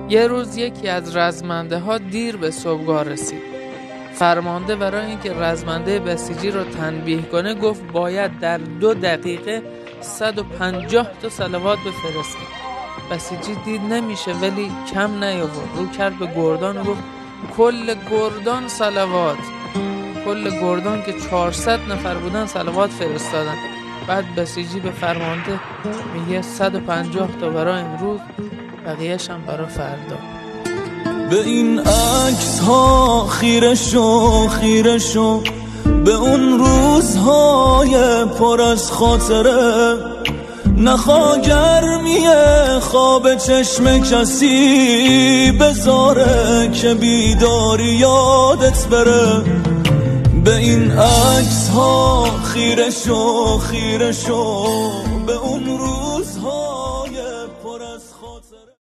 یه روز یکی از رزمنده ها دیر به صبحگاه رسید. فرمانده برای اینکه رزمنده بسیجی رو تنبیه کنه گفت باید در 2 دقیقه 150 تا صلوات بفرسته. بسیجی دید نمیشه ولی کم نیاورد، رو کرد به گردان و گفت کل گردان صلوات. کل گردان که 400 نفر بودن صلوات فرستادن. بعد بسیجی به فرمانده میگه 150 تا برای امروز، بقیه‌ش هم برای فردا. به این عکس ها خیره شو به اون روزهای پر از خاطره، نخوا گرمی خواب چشم کسی بذاره که بیداری یادت بره. به این عکس ها خیره شو